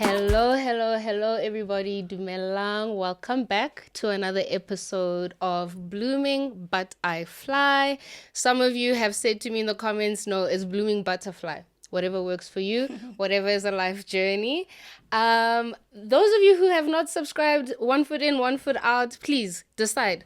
Hello, everybody. Dumelang. Welcome back to another episode of Blooming But I Fly. Some of you have said to me in the comments, no, it's Blooming Butterfly. Whatever works for you, whatever is a life journey. Those of you who have not subscribed, one foot in, one foot out, please decide.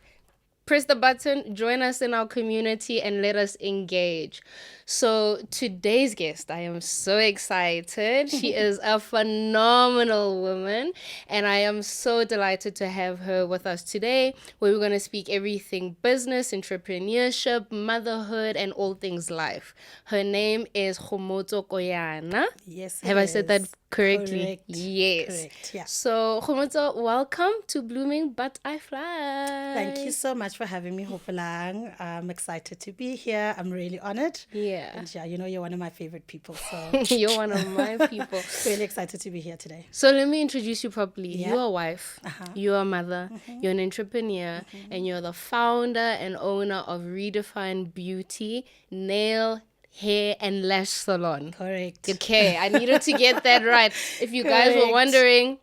Press the button, join us in our community, and let us engage. So today's guest, I am so excited. She is a phenomenal woman, and I am so delighted to have her with us today, where we're going to speak everything business, entrepreneurship, motherhood, and all things life. Her name is Khomotso Khoyana. Yes, Have I said that correctly? Correct. Yes. Correct, yeah. So, Khomotso, welcome to Blooming But I Fly. Thank you so much for having me, Hopelang. I'm excited to be here. I'm really honored. Yeah. And yeah, you know, you're one of my favorite people. So You're one of my people. really excited to be here today. So let me introduce you properly. Yeah. You're a wife, you're a mother, you're an entrepreneur, and you're the founder and owner of Redifine Beauty, nail, hair, and lash salon. Correct. Okay, I needed to get that right. If you guys were Correct. wondering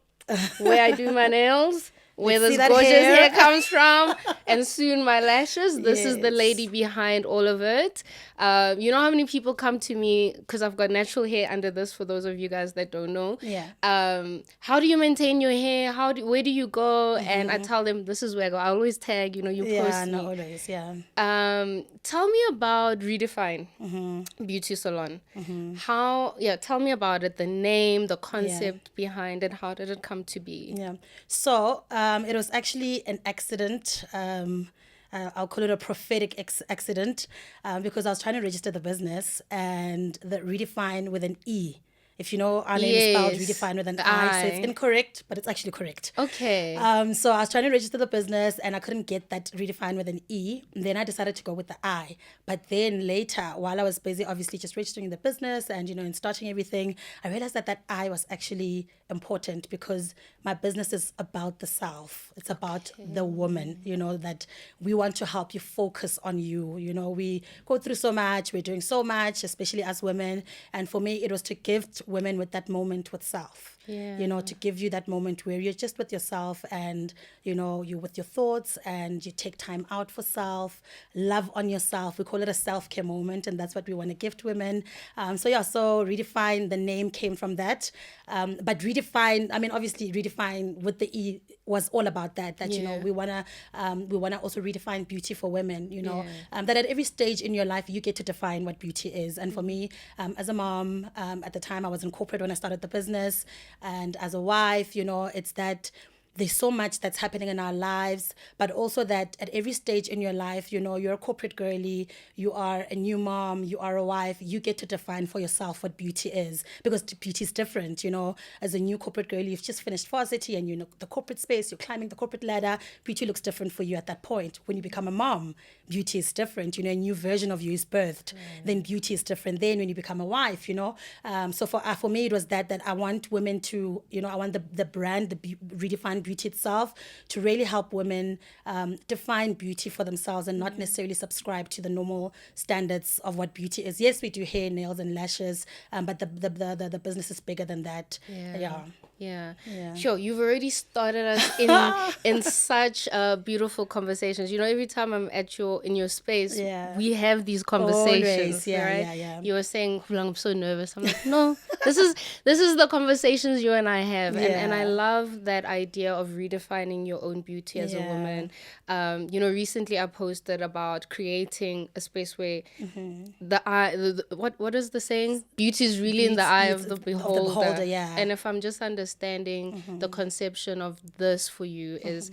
where I do my nails, where Let's this see that gorgeous hair hair. comes from, and soon my lashes. This is the Yes. lady behind all of it. You know how many people come to me because I've got natural hair under this, for those of you guys that don't know. Yeah. How do you maintain your hair? Where do you go? And I tell them, this is where I go. I always tag, you post Yeah, me. no, always, yeah. Tell me about Redifine Beauty Salon. Tell me about it, the name, the concept behind it. How did it come to be? Yeah. So it was actually an accident. I'll call it a prophetic accident because I was trying to register the business and the Redefine with an E. If you know, our name is spelled Yes. Redefine with an I. So it's I. incorrect, but it's actually correct. Okay. So I was trying to register the business and I couldn't get that Redefine with an E. And then I decided to go with the I. But then later, while I was busy, obviously just registering the business and, and starting everything, I realized that that I was actually important because my business is about the self. It's about the woman, that we want to help you focus on you. We go through so much, we're doing so much, especially as women. And for me, it was to gift women with that moment with self. To give you that moment where you're just with yourself and, you're with your thoughts and you take time out for self, love on yourself. We call it a self-care moment, and that's what we want to gift women. So Redefine, the name came from that. But Redefine, obviously Redefine with the E was all about that, we want to also redefine beauty for women, that at every stage in your life, you get to define what beauty is. And for me, as a mom, at the time I was in corporate when I started the business, and as a wife, it's that there's so much that's happening in our lives, but also that at every stage in your life, you're a corporate girly, you are a new mom, you are a wife, you get to define for yourself what beauty is, because beauty is different. As a new corporate girly, you've just finished varsity and the corporate space, you're climbing the corporate ladder, beauty looks different for you at that point. When you become a mom, beauty is different, a new version of you is birthed. Then beauty is different then when you become a wife, So for me, it was that I want women to, I want the brand, the Redefine Beauty itself, to really help women define beauty for themselves and not necessarily subscribe to the normal standards of what beauty is. Yes, we do hair, nails, and lashes, but the business is bigger than that. Yeah. Sure. You've already started us in such beautiful conversations. Every time I'm in your space, we have these conversations. Always. Yeah, right? yeah. You were saying, I'm so nervous. I'm like, no, this is the conversations you and I have. And I love that idea of redefining your own beauty as a woman. Recently I posted about creating a space where the eye, what is the saying? Beauty is really in the eye of the beholder. And if I'm just understanding the conception of this for you is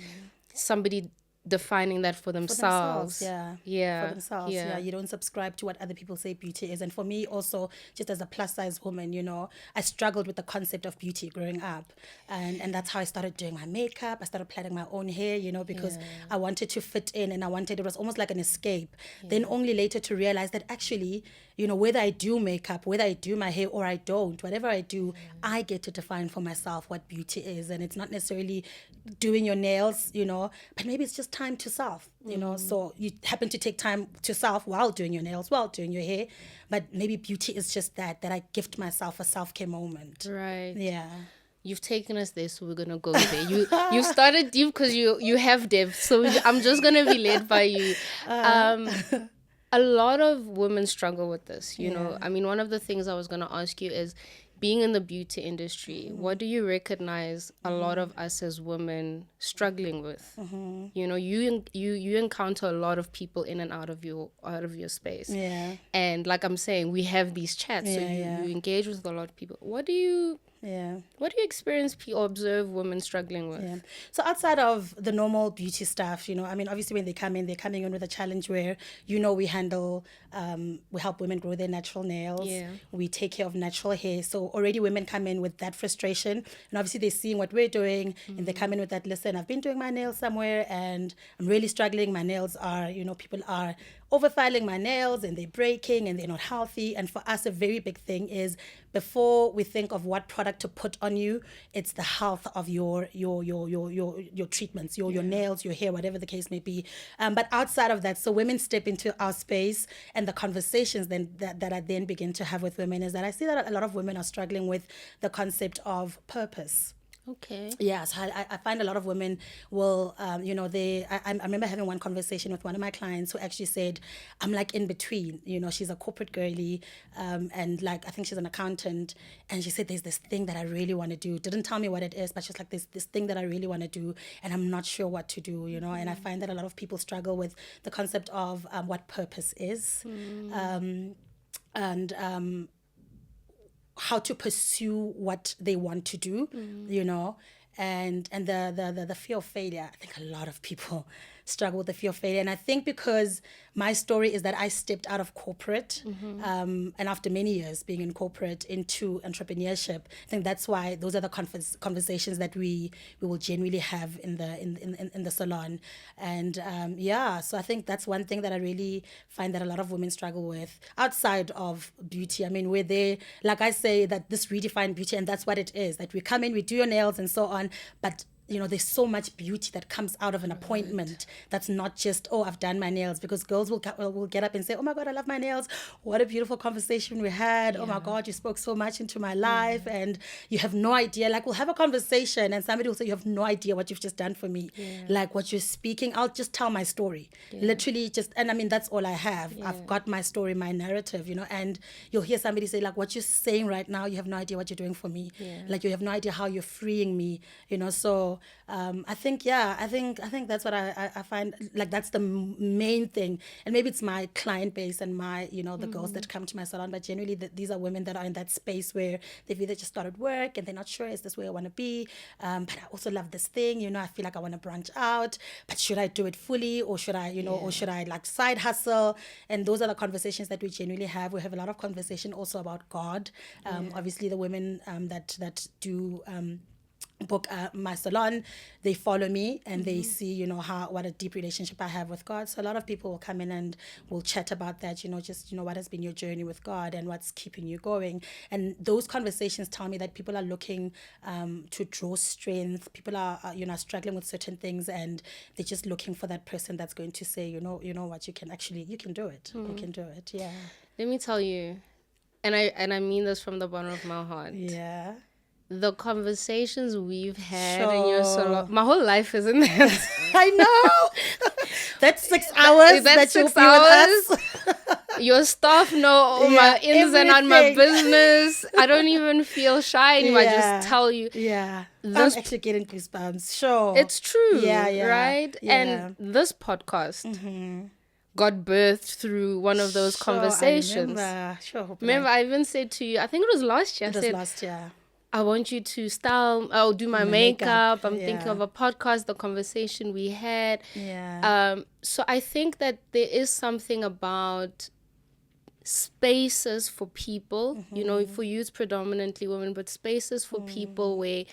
somebody defining that for themselves. For themselves. You don't subscribe to what other people say beauty is. And for me also, just as a plus size woman, I struggled with the concept of beauty growing up, and that's how I started doing my makeup. I started plaiting my own hair, because I wanted to fit in, and it was almost like an escape. Then only later to realize that actually, whether I do makeup, whether I do my hair or I don't, whatever I do, I get to define for myself what beauty is. And it's not necessarily doing your nails, but maybe it's just time to self, so you happen to take time to self while doing your nails, while doing your hair, but maybe beauty is just that I gift myself a self-care moment. Right. Yeah. you've taken us there, so we're gonna go there. You started deep because you have depth, so I'm just gonna be led by you. Um, a lot of women struggle with this, you know. I mean, one of the things I was going to ask you is, being in the beauty industry, what do you recognize a lot of us as women struggling with? You know, you encounter a lot of people in and out of your space. Yeah. And like I'm saying, we have these chats, so you engage with a lot of people. What do you experience or observe women struggling with? Yeah. So outside of the normal beauty stuff, you know, I mean, obviously when they come in, they're coming in with a challenge where, you know, we help women grow their natural nails. Yeah. We take care of natural hair. So already women come in with that frustration. And obviously they're seeing what we're doing and they come in with that, listen, I've been doing my nails somewhere and I'm really struggling. My nails are, you know, people are overfiling my nails and they're breaking and they're not healthy. And for us, a very big thing is, before we think of what product to put on you, it's the health of your treatments, your nails, your hair, whatever the case may be. But outside of that, so women step into our space, and the conversations then that I then begin to have with women is that I see that a lot of women are struggling with the concept of purpose. Okay. Yeah, so I find a lot of women will, you know, I remember having one conversation with one of my clients who actually said, I'm like in between, you know, she's a corporate girly, and like, I think she's an accountant, and she said, there's this thing that I really want to do. Didn't tell me what it is, but she's like, there's this thing that I really want to do, and I'm not sure what to do, you know, and I find that a lot of people struggle with the concept of what purpose is, and how to pursue what they want to do, you know, and the fear of failure. I think a lot of people struggle with the fear of failure. And I think because my story is that I stepped out of corporate, and after many years being in corporate into entrepreneurship, I think that's why those are the conversations that we will genuinely have in the salon. And so I think that's one thing that I really find that a lot of women struggle with outside of beauty. I mean, we're there, like I say, that this Redifine Beauty, and that's what it is, that we come in, we do your nails and so on, but you know, there's so much beauty that comes out of an appointment. That's not just, oh, I've done my nails, because girls will get up and say, oh my God, I love my nails. What a beautiful conversation we had. Oh my God, you spoke so much into my life, and you have no idea. Like, we'll have a conversation and somebody will say, you have no idea what you've just done for me. Like, what you're speaking, I'll just tell my story. Literally just, and I mean, that's all I have. I've got my story, my narrative, you know, and you'll hear somebody say, like, what you're saying right now, you have no idea what you're doing for me. Like, you have no idea how you're freeing me, you know. So I think that's what I find, like, that's the main thing. And maybe it's my client base and my, you know, the girls that come to my salon, but generally these are women that are in that space where they've either just started work and they're not sure, is this where I want to be, but I also love this thing, you know, I feel like I want to branch out, but should I do it fully, or should I, you know, or should I like side hustle? And those are the conversations that we genuinely have. We have a lot of conversation also about God. Obviously the women that do book my salon, they follow me and they see, you know, what a deep relationship I have with God. So a lot of people will come in and will chat about that, you know, just, you know, what has been your journey with God and what's keeping you going. And those conversations tell me that people are looking to draw strength. People are you know, struggling with certain things, and they're just looking for that person that's going to say, you know what, you can do it. You can do it. Yeah. Let me tell you, and I mean this from the bottom of my heart. Yeah. The conversations we've had in your salon, my whole life is in that. I know. That's 6 hours. That's you'll 6 be with hours. Your staff know all my ins and out my business. I don't even feel shy anymore. I just tell you. Yeah. I'm actually getting goosebumps. Sure. It's true. Yeah. Right? Yeah. And this podcast got birthed through one of those conversations. I remember, I even said to you, I think it was last year. It was last year. I want you to style, do my makeup. I'm thinking of a podcast, the conversation we had. Yeah. So I think that there is something about spaces for people, you know, for you it's predominantly women, but spaces for people where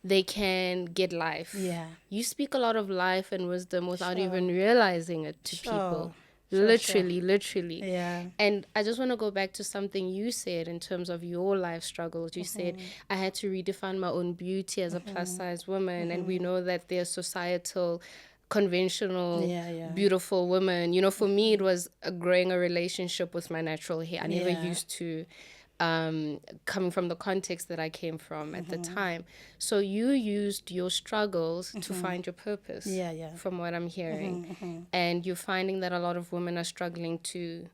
they can get life. Yeah. You speak a lot of life and wisdom without even realizing it to people. Literally. Yeah. And I just want to go back to something you said in terms of your life struggles. You said, I had to redefine my own beauty as a plus size woman. And we know that there's societal, conventional, beautiful women. You know, for me, it was growing a relationship with my natural hair. I never used to coming from the context that I came from at the time. So you used your struggles to find your purpose, Yeah. from what I'm hearing. And you're finding that a lot of women are struggling to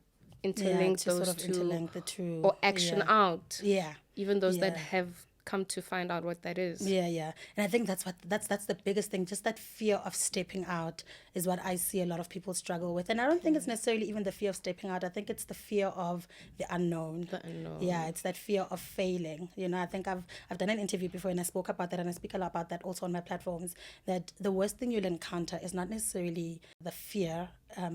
interlink to those sort of two interlink the two. or action out, Yeah. even those that Yeah. have come to find out what that is. Yeah. And I think that's the biggest thing. Just that fear of stepping out is what I see a lot of people struggle with. And I don't think it's necessarily even the fear of stepping out. I think it's the fear of the unknown. The unknown. Yeah, it's that fear of failing. You know, I think I've done an interview before and I spoke about that, and I speak a lot about that also on my platforms, that the worst thing you'll encounter is not necessarily the fear,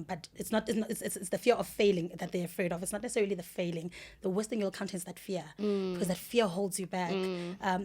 but it's the fear of failing that they're afraid of. It's not necessarily the failing. The worst thing you'll encounter is that fear, because that fear holds you back.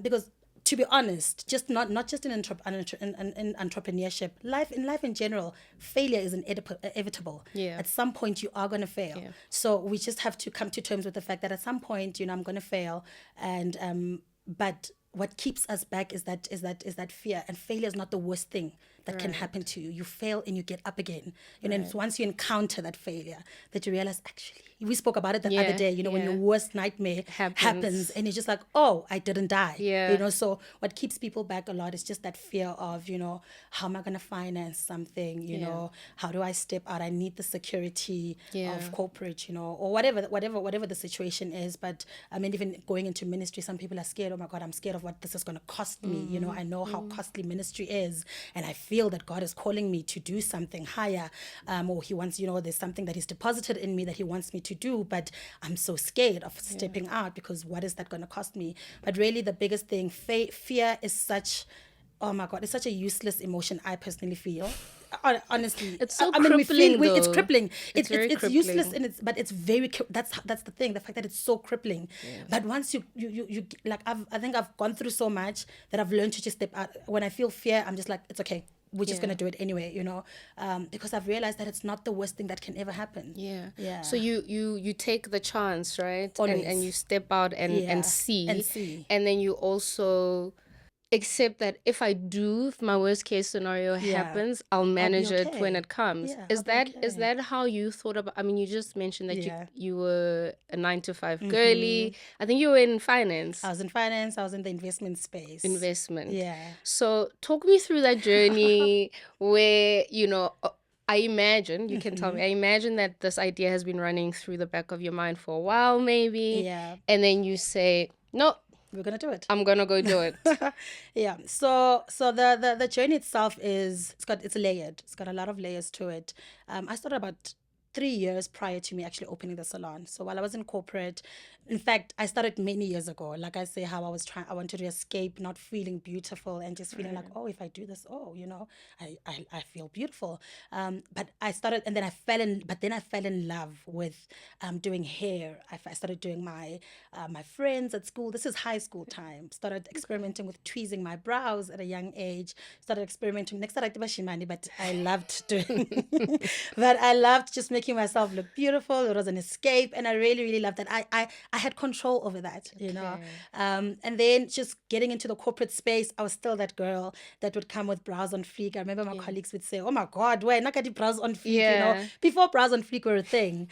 Because to be honest, just not just in entrepreneurship, life in general, failure is inevitable. Yeah. At some point, you are going to fail. Yeah. So we just have to come to terms with the fact that at some point, you know, I'm going to fail, and but what keeps us back is that fear. And failure is not the worst thing that can happen to you. You fail and you get up again. You know, and it's once you encounter that failure that you realize, actually, we spoke about it the other day, you know, when your worst nightmare happens and you're just like, oh, I didn't die. Yeah. You know, so what keeps people back a lot is just that fear of, you know, how am I going to finance something? You know, how do I step out? I need the security of corporate, you know, or whatever the situation is. But I mean, even going into ministry, some people are scared. Oh my God, I'm scared of what this is going to cost me. You know, I know how costly ministry is, and I feel that God is calling me to do something higher, or he wants, you know, there's something that he's deposited in me that he wants me to do, but I'm so scared of stepping out because what is that going to cost me? But really the biggest thing, fear is such, oh my God, it's such a useless emotion, I personally feel. Honestly, it's so crippling. though. It's crippling. It's very crippling. Useless, and but it's very. That's the thing. The fact that it's so crippling. But once you like, I think I've gone through so much that I've learned to just step out. When I feel fear, I'm just like, it's okay. We're just gonna do it anyway, you know, because I've realized that it's not the worst thing that can ever happen. Yeah. So you take the chance, right? Always. And you step out and see, and then you also accept that if my worst case scenario happens, I'll manage it when it comes. Is that how you thought about? I mean, you just mentioned that you were a 9-to-5 girly. I think you were in finance. I was in finance. I was in the investment space. Yeah. So talk me through that journey where, you know, I imagine, you can tell me, I imagine that this idea has been running through the back of your mind for a while, maybe. Yeah. And then you say, no, we're gonna do it. I'm gonna go do it. Yeah. So the journey itself it's layered. It's got a lot of layers to it. I started about 3 years prior to me actually opening the salon. So while I was in corporate, in fact, I started many years ago. Like I say, how I wanted to escape not feeling beautiful and just feeling like, oh, if I do this, oh, you know, I feel beautiful. But I started, and then I fell in love with doing hair. I started doing my friends at school. This is high school time. Started experimenting with tweezing my brows at a young age. Started experimenting. Next time I did shimani, but I loved doing. But I loved just making myself look beautiful. It was an escape, and I really, really loved that. I had control over that, you know. And then just getting into the corporate space, I was still that girl that would come with brows on fleek. I remember my colleagues would say, "Oh my God, why not get brows on fleek?" You know, before brows on fleek were a thing.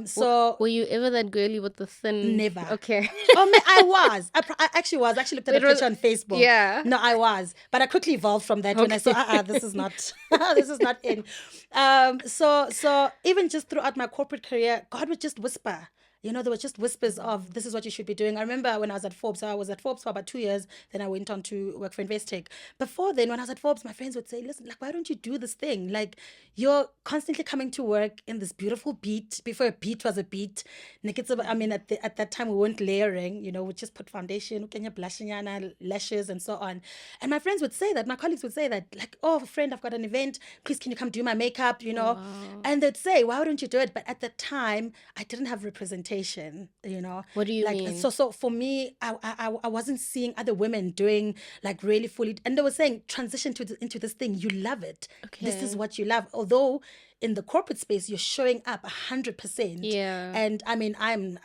So were you ever that girly with the thin? Never. Okay. I was. I actually was. I actually looked at a picture on Facebook. Yeah. No, I was, but I quickly evolved from that when I saw, this is not, this is not in. So even just throughout my corporate career, God would just whisper. You know, there were just whispers of, this is what you should be doing. I remember when I was at Forbes, so I was at Forbes for about 2 years. Then I went on to work for Investec. Before then, when I was at Forbes, my friends would say, listen, like, why don't you do this thing? Like, you're constantly coming to work in this beautiful beat. Before a beat was a beat. I mean, at that time, we weren't layering. You know, we just put foundation, blushing, lashes, and so on. And my friends would say that, my colleagues would say that, like, oh, friend, I've got an event. Please, can you come do my makeup, you know? Wow. And they'd say, why don't you do it? But at the time, I didn't have representation. You know, what do you mean? So for me, I wasn't seeing other women doing like really fully, and they were saying transition into this thing. You love it. Okay. This is what you love. Although in the corporate space, you're showing up 100%. Yeah. And I mean, I'm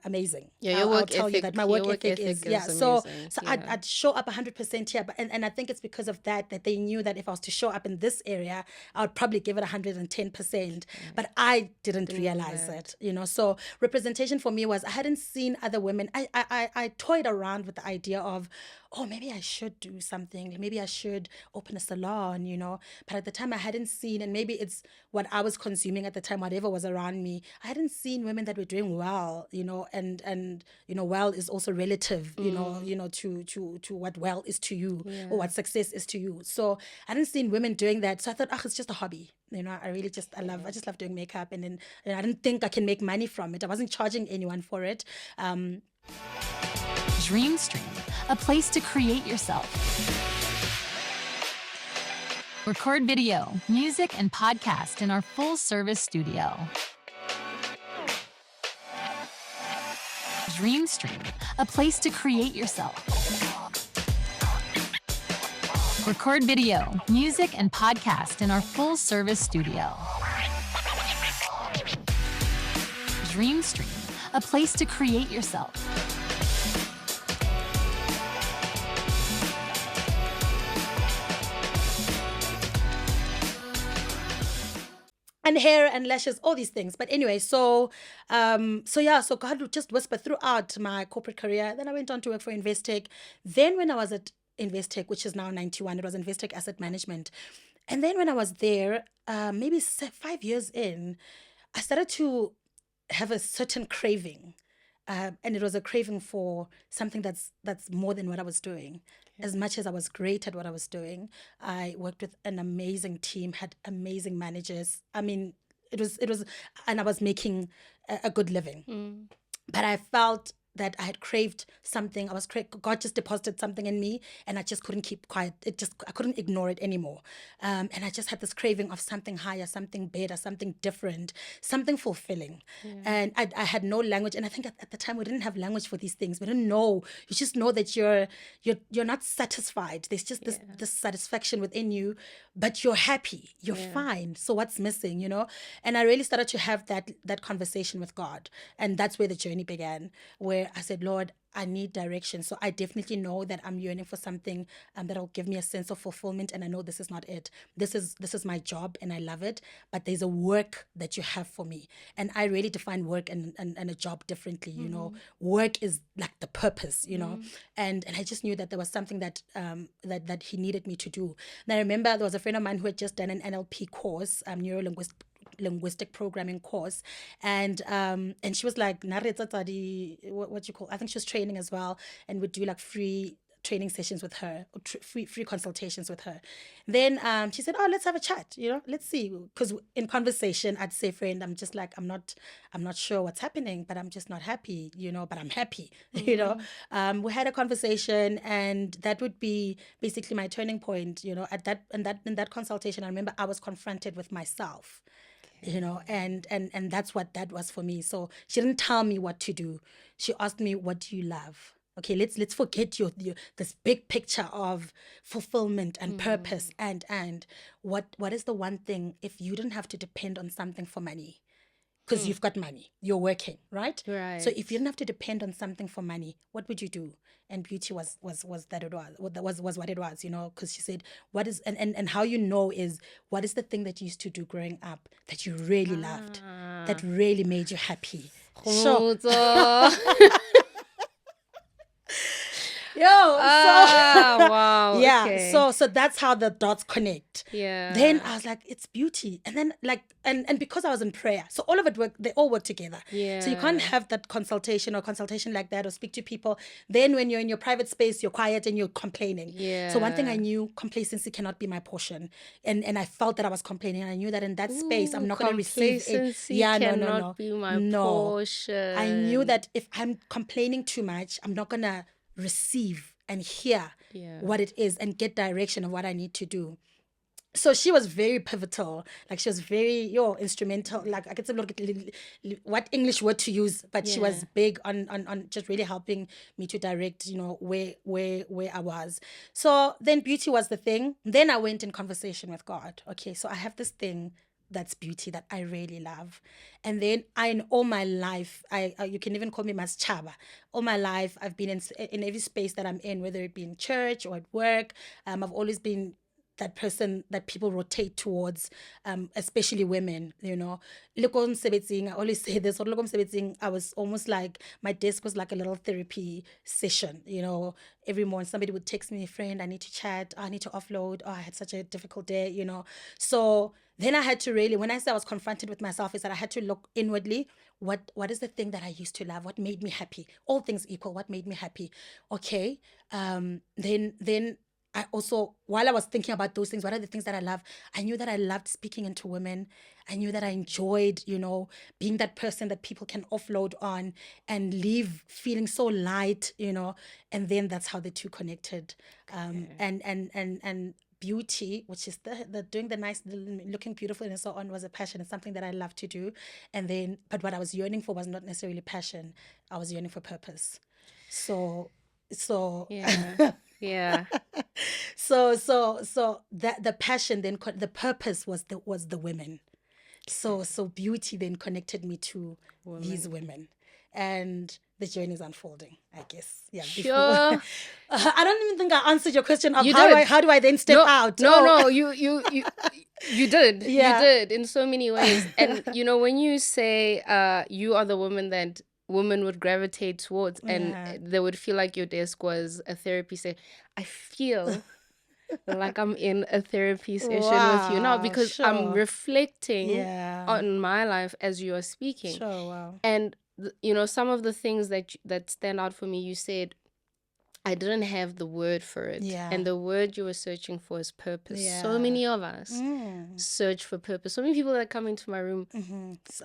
amazing. Yeah, your I'll work tell you ethic, that my your work work ethic is, ethic yeah. is So amazing. so Yeah. I'd show up 100% here, but and I think it's because of that they knew that if I was to show up in this area, I would probably give it 110%. But I didn't realize it, you know. So representation for me was I hadn't seen other women. I toyed around with the idea of, oh, maybe I should do something. Maybe I should open a salon, you know. But at the time I hadn't seen, and maybe it's what I was consuming at the time, whatever was around me. I hadn't seen women that were doing well, you know, and you know, well is also relative, you know, to what well is to you or what success is to you. So I hadn't seen women doing that. So I thought, it's just a hobby. You know, I just love doing makeup, and then I didn't think I can make money from it. I wasn't charging anyone for it. Dreamstream, a place to create yourself. Record video, music, and podcast in our full-service studio. Dreamstream, a place to create yourself. Record video, music, and podcast in our full-service studio. Dreamstream, a place to create yourself. And hair and lashes, all these things. But anyway, so God would just whisper throughout my corporate career. Then I went on to work for Investec. Then when I was at Investec, which is now 91, it was Investec Asset Management. And then when I was there, maybe 5 years in, I started to have a certain craving. And it was a craving for something that's more than what I was doing. As much as I was great at what I was doing, I worked with an amazing team, had amazing managers. I mean, it was, and I was making a good living. But I felt that I had craved something. God just deposited something in me, and I just couldn't keep quiet. I couldn't ignore it anymore. And I just had this craving of something higher, something better, something different, something fulfilling. And I had no language. And I think at the time we didn't have language for these things. We didn't know. You just know that you're not satisfied. There's just this satisfaction within you, but you're happy. You're fine. So what's missing, you know? And I really started to have that conversation with God. And that's where the journey began, where I said, Lord, I need direction. So I definitely know that I'm yearning for something that'll give me a sense of fulfillment. And I know this is not it. This is my job and I love it. But there's a work that you have for me. And I really define work and a job differently. You know, work is like the purpose, you know. And I just knew that there was something that that he needed me to do. And I remember there was a friend of mine who had just done an NLP course, linguistic programming course, and she was like, what you call, I think she was training as well, and would do like free training sessions with her, or free consultations with her. Then she said, let's have a chat, you know, let's see, because in conversation I'd say, friend, I'm just like, I'm not sure what's happening, but I'm just not happy, you know, but I'm happy. You know. We had a conversation, and that would be basically my turning point, you know. In that consultation, I remember I was confronted with myself, you know, and that's what that was for me. So she didn't tell me what to do. She asked me, what do you love? Okay, let's forget your this big picture of fulfillment and purpose, and what is the one thing, if you didn't have to depend on something for money, because you've got money, you're working, right? Right. So if you didn't have to depend on something for money, what would you do? And beauty was that it was what it was, you know, because she said, what is, and how you know is, what is the thing that you used to do growing up that you really loved, that really made you happy? Khomotso. Wow. Yeah, Okay. so that's how the dots connect. Yeah. Then I was like, it's beauty. And then like, and because I was in prayer, so all of it they all work together. Yeah. So you can't have that consultation like that, or speak to people. Then when you're in your private space, you're quiet and you're complaining. Yeah. So one thing I knew, complacency cannot be my portion. And I felt that I was complaining, and I knew that in that space, I'm not going to receive it. Complacency cannot be my portion. I knew that if I'm complaining too much, I'm not going to receive and hear what it is and get direction of what I need to do. So she was very pivotal. Like, she was very instrumental. Like, I could say, look at what English word to use, but she was big on just really helping me to direct, you know, where I was. So then beauty was the thing. Then I went in conversation with God. Okay, so I have this thing that's beauty that I really love. And then in all my life, you can even call me Mas Chaba. All my life, I've been in every space that I'm in, whether it be in church or at work. I've always been that person that people rotate towards, especially women, you know. Loko msebenzing, I always say this, loko msebenzing, I was almost like, my desk was like a little therapy session, you know. Every morning somebody would text me, friend, I need to chat, I need to offload, I had such a difficult day, you know. So then I had to really, when I say I was confronted with myself, is that I had to look inwardly. What is the thing that I used to love? What made me happy? All things equal, what made me happy? Okay. Then I also, while I was thinking about those things, what are the things that I love? I knew that I loved speaking into women. I knew that I enjoyed, you know, being that person that people can offload on and leave feeling so light, you know. And then that's how the two connected. And beauty, which is the doing the nice, looking beautiful and so on, was a passion. It's something that I love to do. And then, but what I was yearning for was not necessarily passion. I was yearning for purpose. So Yeah. Yeah. so that the passion, then the purpose was the women. So beauty then connected me to these women, and the journey is unfolding, I guess. Yeah. Sure. I don't even think I answered your question of You how did. how do I then step out? No, you did. Yeah. You did in so many ways. And you know, when you say you are the woman that women would gravitate towards, and they would feel like your desk was a therapy session, I feel like I'm in a therapy session with you now, because I'm reflecting on my life as you are speaking. Sure, wow. And you know, some of the things that stand out for me, you said, I didn't have the word for it. Yeah. And the word you were searching for is purpose. Yeah. So many of us search for purpose. So many people that come into my room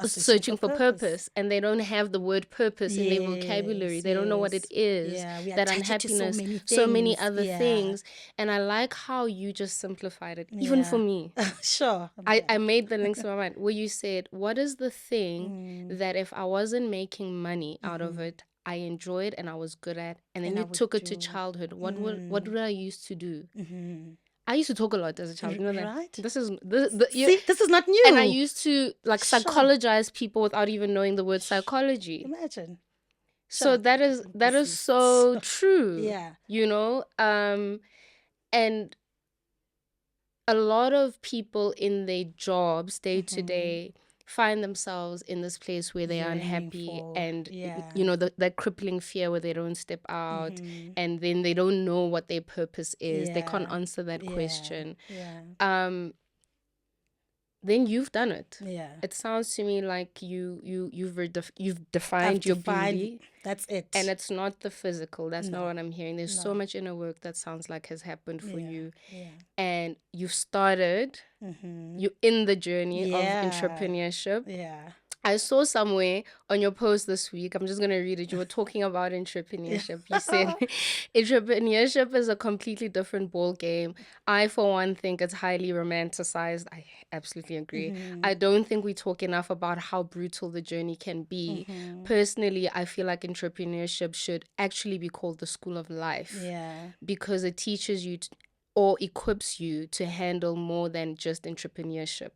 are searching for purpose, and they don't have the word purpose in their vocabulary. They don't know what it is. We that attach unhappiness, it to so many things. other things. And I like how you just simplified it, even for me. Sure. I made the links in my mind where you said, what is the thing that if I wasn't making money out of it, I enjoyed and I was good at, and then you took it to childhood. What would I used to do? I used to talk a lot as a child. You know that? Right. This is See, this is not new. And I used to psychologize people without even knowing the word psychology. Imagine. So that is so true. Yeah. You know, and a lot of people in their jobs day to day find themselves in this place where they are unhappy, and you know, that crippling fear where they don't step out, and then they don't know what their purpose is. They can't answer that question. Then you've done it. Yeah. It sounds to me like you've defined your beauty. That's it. And it's not the physical. That's not what I'm hearing. There's so much inner work that sounds like has happened for you. Yeah. And you've started. You're in the journey of entrepreneurship. Yeah. I saw somewhere on your post this week, I'm just going to read it. You were talking about entrepreneurship. You said, entrepreneurship is a completely different ball game. I, for one, think it's highly romanticized. I absolutely agree. I don't think we talk enough about how brutal the journey can be. Personally, I feel like entrepreneurship should actually be called the school of life. Yeah. Because it teaches you or equips you to handle more than just entrepreneurship.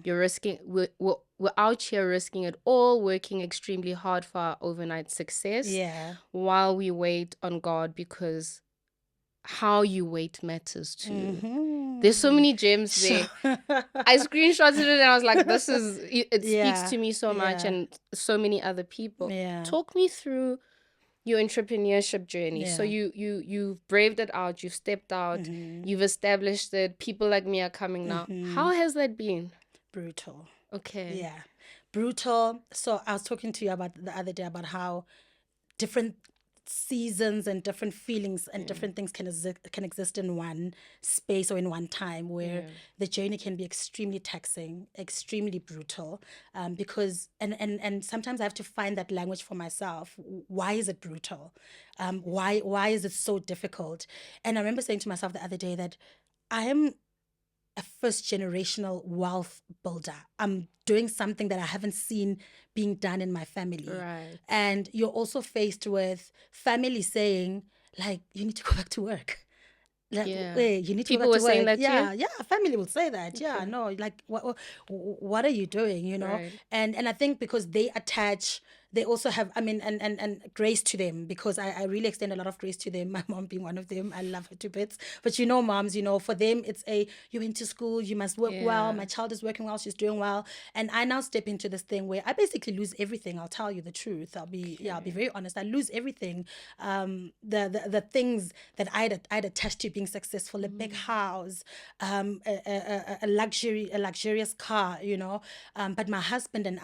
You're risking, we're out here risking it all, working extremely hard for our overnight success while we wait on God, because how you wait matters too. There's so many gems there. I screenshotted it and I was like, it speaks to me so much, and so many other people. Talk me through your entrepreneurship journey. So you've braved it out, you've stepped out, you've established it. People like me are coming now. How has that been? Brutal. Okay. Yeah. Brutal. So I was talking to you about the other day about how different seasons and different feelings and different things can exist in one space or in one time, where the journey can be extremely taxing, extremely brutal, because and sometimes I have to find that language for myself. Why is it brutal? Why is it so difficult? And I remember saying to myself the other day that I am a first generational wealth builder. I'm doing something that I haven't seen being done in my family. Right. And you're also faced with family saying, like, you need to go back to work. Like, Yeah. hey, you need to go People back were to saying work. that to Yeah, you? yeah, family will say that. Yeah, Okay. no, like what are you doing, you know? Right. And I think because they also have, I mean, and grace to them, because I really extend a lot of grace to them. My mom being one of them, I love her to bits. But you know, moms, you know, for them it's you went to school, you must work well. Yeah. My child is working well, she's doing well, and I now step into this thing where I basically lose everything. I'll tell you the truth. I'll be very honest. I lose everything. The things that I'd attached to being successful, a big house, a luxurious car, you know. But my husband and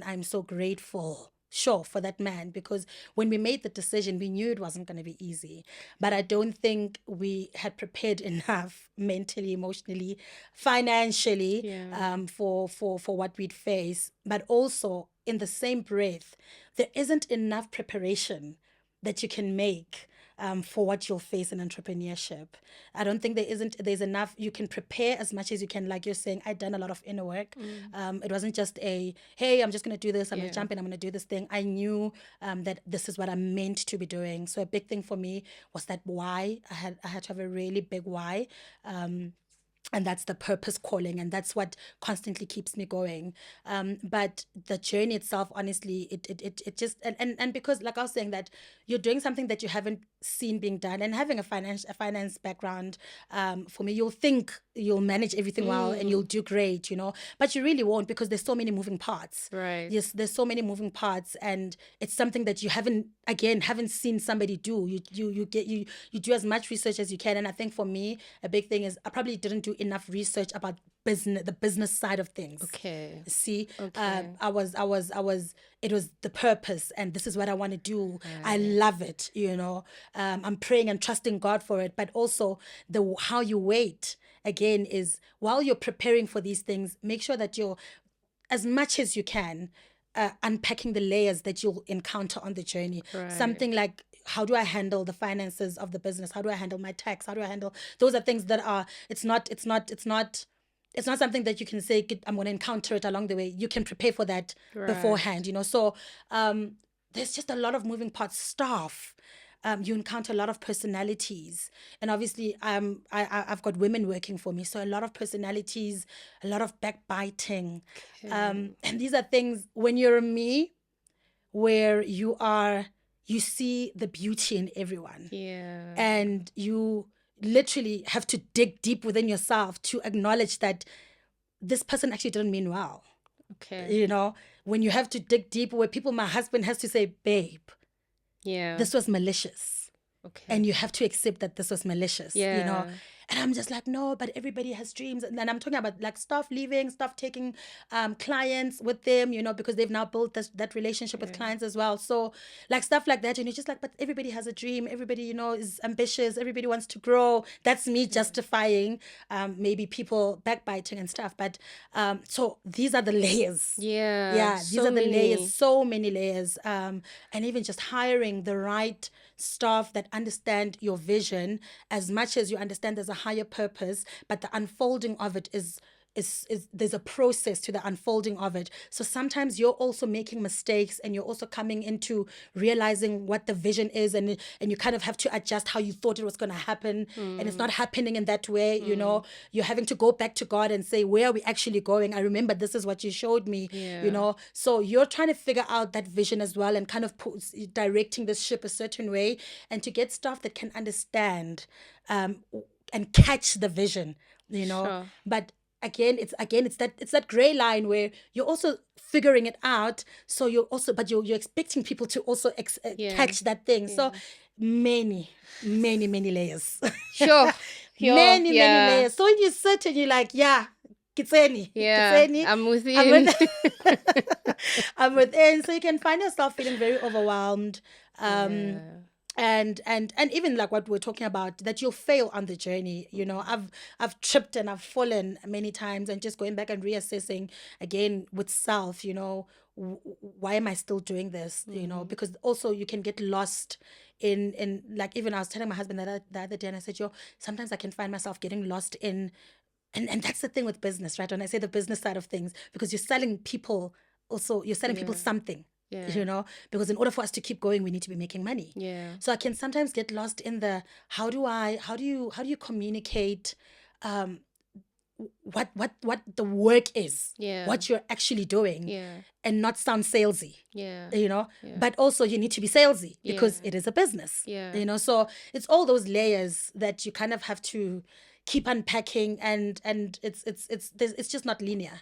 I'm so grateful, sure, for that man, because when we made the decision, we knew it wasn't going to be easy. But I don't think we had prepared enough mentally, emotionally, financially, Yeah. for what we'd face. But also, in the same breath, there isn't enough preparation that you can make for what you'll face in entrepreneurship. I don't think there's enough. You can prepare as much as you can. Like you're saying, I've done a lot of inner work. It wasn't just hey, I'm just going to do this, I'm going Yeah. to jump in, I'm going to do this thing. I knew that this is what I'm meant to be doing. So a big thing for me was that why. I had to have a really big why. And that's the purpose calling, and that's what constantly keeps me going. But the journey itself, honestly, it just, and because, like I was saying, that you're doing something that you haven't seen being done, and having a finance background, for me, you'll think you'll manage everything well and you'll do great, you know, but you really won't, because there's so many moving parts. Right. Yes, there's so many moving parts, and it's something that you haven't seen somebody do. You do as much research as you can. And I think for me, a big thing is I probably didn't do enough research about the business side of things. Okay. See, Okay. it was the purpose, and this is what I want to do. I love it, you know. I'm praying and trusting God for it, but also how you wait again is, while you're preparing for these things, make sure that you're, as much as you can, unpacking the layers that you'll encounter on the journey. Right. Something like, how do I handle the finances of the business? How do I handle my tax? How do I handle, those are things that are, it's not something that you can say, I'm going to encounter it along the way. You can prepare for that beforehand, you know. So there's just a lot of moving parts. Staff, you encounter a lot of personalities, and obviously I've got women working for me, so a lot of personalities, a lot of backbiting, and these are things, when you're a me, where you see the beauty in everyone, Yeah. and you literally have to dig deep within yourself to acknowledge that this person actually didn't mean well. Okay. You know, when you have to dig deep, where my husband has to say, babe, Yeah. this was malicious. Okay. And you have to accept that this was malicious, you know. Yeah. And I'm just like, no, but everybody has dreams. And then I'm talking about like staff leaving, staff taking clients with them, you know, because they've now built that relationship with clients as well. So like stuff like that. And you're just like, but everybody has a dream. Everybody, you know, is ambitious. Everybody wants to grow. That's me justifying maybe people backbiting and stuff. But so these are the layers. Yeah. These So are the many. layers, so many layers. And even just hiring the right staff that understand your vision as much as you understand there's a higher purpose, but the unfolding of it is there's a process to the unfolding of it. So sometimes you're also making mistakes, and you're also coming into realizing what the vision is, and you kind of have to adjust how you thought it was going to happen, and it's not happening in that way. You know, you're having to go back to God and say, where are we actually going? I remember this is what you showed me. You know, so you're trying to figure out that vision as well, and kind of directing the ship a certain way, and to get staff that can understand and catch the vision, you know. Sure. But it's that gray line where you're also figuring it out, so you're expecting people to also catch that thing. So many layers. Sure. Many Yeah. layers. So when you sit and you're like, yeah, Kitseni, Yeah. I'm with you. I'm within. So you can find yourself feeling very overwhelmed. And even like what we're talking about, that you'll fail on the journey. You know, I've tripped and I've fallen many times, and just going back and reassessing again with self, you know, why am I still doing this? You know, because also you can get lost in like, even I was telling my husband that the other day, and I said, yo, sometimes I can find myself getting lost in, and that's the thing with business, right? When I say the business side of things, because you're selling people, also you're selling people something. Yeah. You know, because in order for us to keep going, we need to be making money. Yeah. So I can sometimes get lost in the how do you communicate what the work is, Yeah. what you're actually doing, Yeah. and not sound salesy. Yeah. You know, Yeah. but also you need to be salesy because Yeah. it is a business. Yeah. You know, so it's all those layers that you kind of have to keep unpacking, and it's just not linear.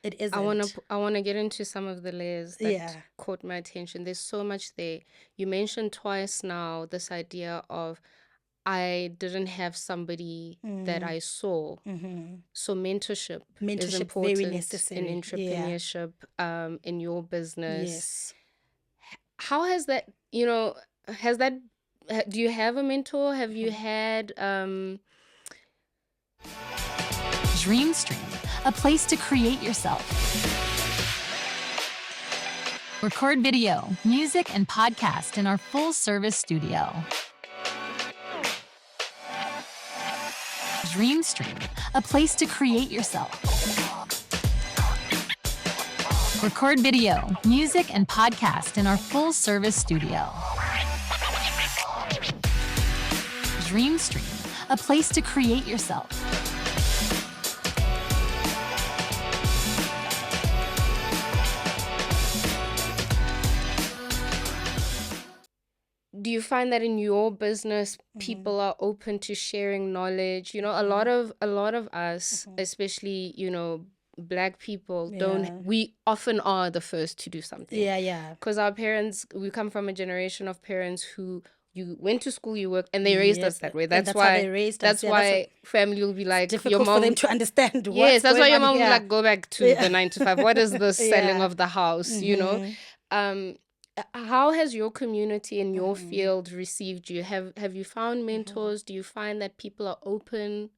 It isn't. I wanna get into some of the layers that Yeah. caught my attention. There's so much there. You mentioned twice now this idea of I didn't have somebody that I saw. So mentorship is Mentorship very important in necessary. Yeah. entrepreneurship, in your business. Yes. How has that, do you have a mentor? Have you had Dreamstream, a place to create yourself. Record video, music, and podcast in our full-service studio. Dreamstream, a place to create yourself. Record video, music, and podcast in our full-service studio. Dreamstream, a place to create yourself. do you find that in your business people are open to sharing knowledge? A lot of us, especially, black people, don't we often are the first to do something. Yeah. Because our parents, we come from a generation of parents who you went to school, you worked, and they raised us that way. That's how why they raised us. that's Yeah, why family will be like, your difficult mom, for them to understand. yes, that's why your mom will be like, like, go back to the 9 to 5. What is the selling Yeah. of the house? How has your community in your field received you? Have you found mentors? Do you find that people are open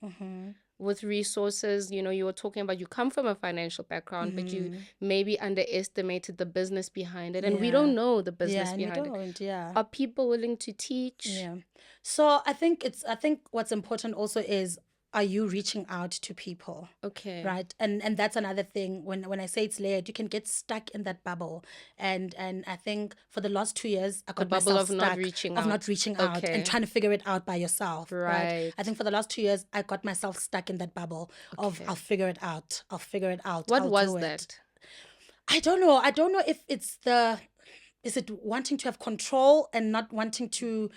with resources? You were talking about you come from a financial background, but you maybe underestimated the business behind it, and we don't know the business and we behind it. don't. Yeah. Are people willing to teach? Yeah. So I think what's important also is, are you reaching out to people? Okay. Right. And that's another thing. When I say it's layered, you can get stuck in that bubble. And I think for the last 2 years, I got bubble myself of stuck not reaching of out. not reaching out Okay. and trying to figure it out by yourself. Right. I think for the last 2 years, I got myself stuck in that bubble of I'll figure it out. What I'll was do that? it. I don't know. I don't know if it's is it wanting to have control and not wanting to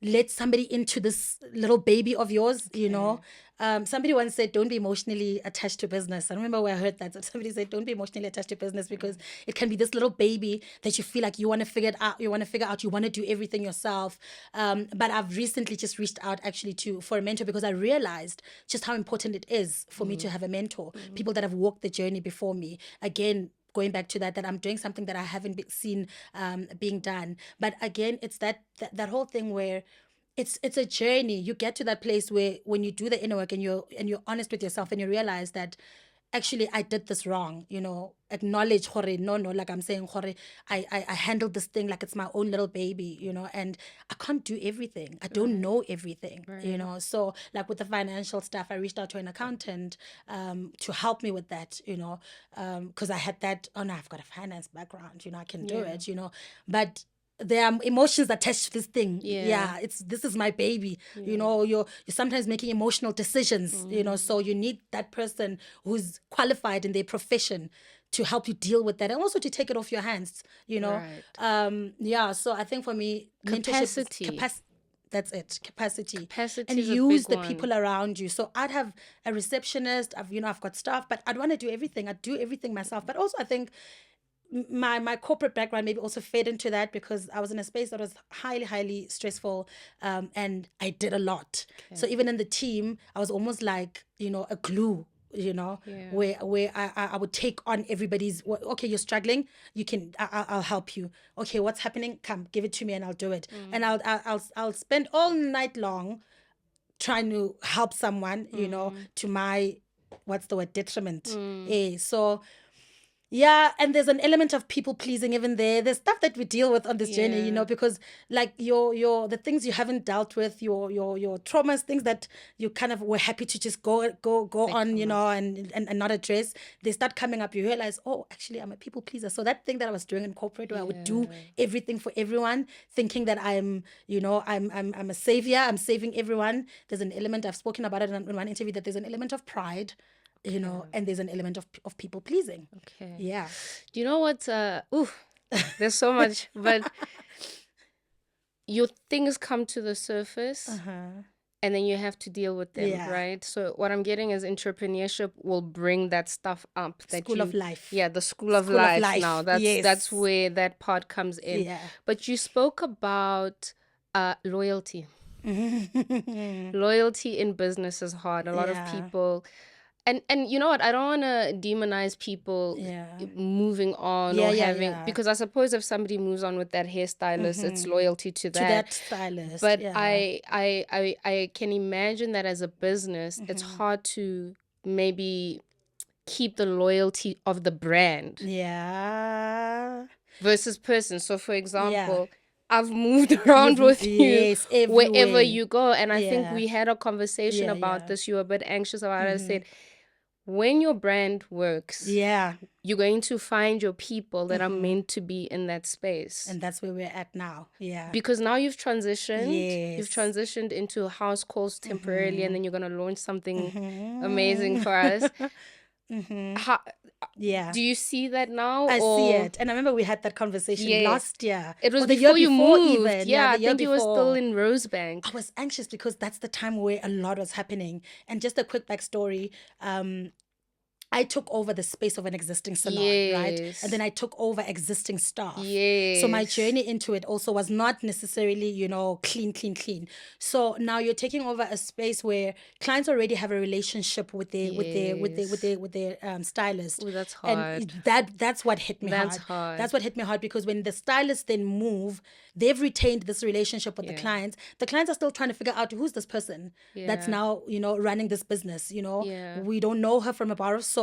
let somebody into this little baby of yours, Somebody once said, don't be emotionally attached to business. I remember where I heard that. Somebody said, don't be emotionally attached to business because it can be this little baby that you feel like you want to figure it out. You want to do everything yourself. But I've recently just reached out actually for a mentor because I realized just how important it is for me to have a mentor, people that have walked the journey before me. Again, going back to that I'm doing something that I haven't seen being done. But again, it's that whole thing where it's a journey. You get to that place where when you do the inner work and you're honest with yourself and you realize that actually I did this wrong, acknowledge no, like I'm saying, I handled this thing like it's my own little baby, and I can't do everything. I don't know everything, so like with the financial stuff, I reached out to an accountant to help me with that, because I had that, no, I've got a finance background, I can do it, but there are emotions attached to this thing. This is my baby. You're sometimes making emotional decisions, so you need that person who's qualified in their profession to help you deal with that and also to take it off your hands, Right. So I think for me, Capacity. That's it. Capacity. Capacity And is a use big the one. people around you. So I'd have a receptionist, I've got staff, but I'd want to do everything. I'd do everything myself. But also I think my corporate background maybe also fed into that because I was in a space that was highly, highly stressful, and I did a lot. So even in the team, I was almost like, a glue, where I would take on everybody's, okay, you're struggling, you can, I'll help you. Okay, what's happening? Come, give it to me and I'll do it. And I'll spend all night long trying to help someone, to my, what's the word, detriment. So Yeah, and there's an element of people pleasing even there. There's stuff that we deal with on this journey, Yeah. because like your the things you haven't dealt with, your traumas, things that you kind of were happy to just go on, and not address, they start coming up. You realize, oh, actually, I'm a people pleaser. So that thing that I was doing in corporate, where I would do everything for everyone, thinking that I'm a savior, I'm saving everyone. There's an element, I've spoken about it in one interview, that there's an element of pride, and there's an element of people pleasing. Okay. Yeah. Do you know what? There's so much, but your things come to the surface, and then you have to deal with them, Yeah. right? So what I'm getting is entrepreneurship will bring that stuff up. School of life. Yeah, the school of School of life. life. Now that's Yes. where that part comes in. Yeah. But you spoke about loyalty. Loyalty in business is hard. A lot of people. And you know what? I don't want to demonize people moving on or having because I suppose if somebody moves on with that hairstylist, it's loyalty to that stylist. But I can imagine that as a business, it's hard to maybe keep the loyalty of the brand versus person. So for example, I've moved around with you wherever you go, and I think we had a conversation about this. You were a bit anxious about it. I said, when your brand works, you're going to find your people that are meant to be in that space. And that's where we're at now. Yeah. Because now you've transitioned. You've transitioned into house calls temporarily, and then you're going to launch something amazing for us. How, do you see that now? I see it. And I remember we had that conversation last year. It was the before year you before moved. Even. Yeah, I the year think you were before. still in Rosebank. I was anxious because that's the time where a lot was happening. And just a quick backstory. I took over the space of an existing salon, right? And then I took over existing staff. So my journey into it also was not necessarily, clean. So now you're taking over a space where clients already have a relationship with their stylist. Ooh, that's hard. And that's what hit me hard. That's what hit me hard, because when the stylists then move, they've retained this relationship with the clients. The clients are still trying to figure out, who's this person that's now, running this business. We don't know her from a bar of soap.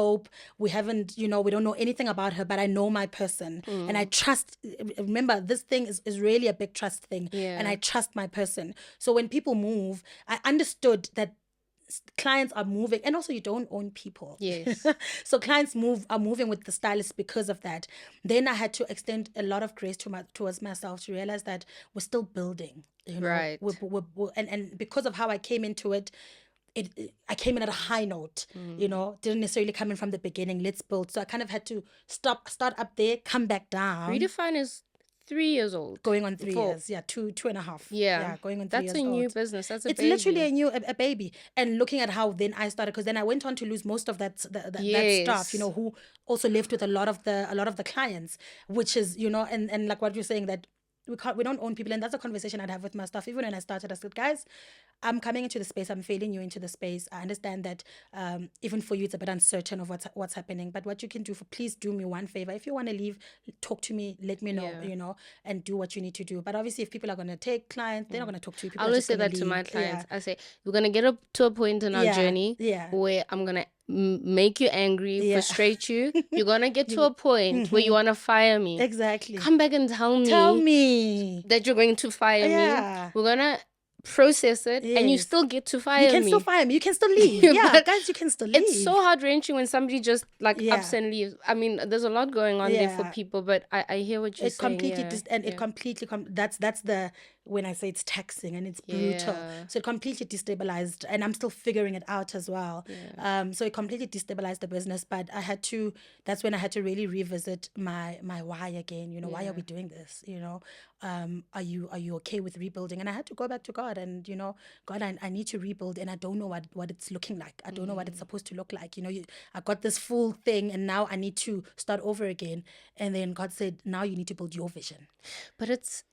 We haven't, we don't know anything about her, but I know my person and I trust. Remember, this thing is really a big trust thing, and I trust my person. So when people move, I understood that clients are moving, and also you don't own people. Yes. So clients are moving with the stylist because of that. Then I had to extend a lot of grace towards myself to realize that we're still building. Right. And because of how I came into it, I came in at a high note, didn't necessarily come in from the beginning. Let's build. So I kind of had to start up there, come back down. Redifine is 3 years old. Going on 3 years. Yeah, two and a half. Yeah. Going on 3 years That's a new old. business. That's a It's baby. literally a baby. And looking at how then I started, because then I went on to lose most of that staff, who also left with a lot of the clients, which is, and like what you're saying, that we don't own people. And that's a conversation I'd have with my staff. Even when I started, I said, guys, I'm coming into the space. I'm failing you into the space. I understand that even for you, it's a bit uncertain of what's happening. But what you can do, please do me one favor. If you want to leave, talk to me. Let me know, and do what you need to do. But obviously, if people are going to take clients, they're not going to talk to you. People I always say that to my clients. I say, we're going to get up to a point in our journey where I'm going to make you angry, frustrate you. You're going to get to a point where you want to fire me. Exactly. Come back and tell me that you're going to fire me. We're going to process it, and you still get to fire me. You can still fire me. You can still leave. Guys, you can still leave. It's so heart-wrenching when somebody just ups and leaves. I mean, there's a lot going on there for people, but I hear what you're saying. It completely that's the, when I say it's taxing and it's brutal. So it completely destabilized, and I'm still figuring it out as well. So it completely destabilized the business, but that's when I had to really revisit my why again. Why are we doing this? Are you okay with rebuilding? And I had to go back to God and, God, I need to rebuild, and I don't know what it's looking like. I don't know what it's supposed to look like. I got this full thing, and now I need to start over again. And then God said, now you need to build your vision. But it's,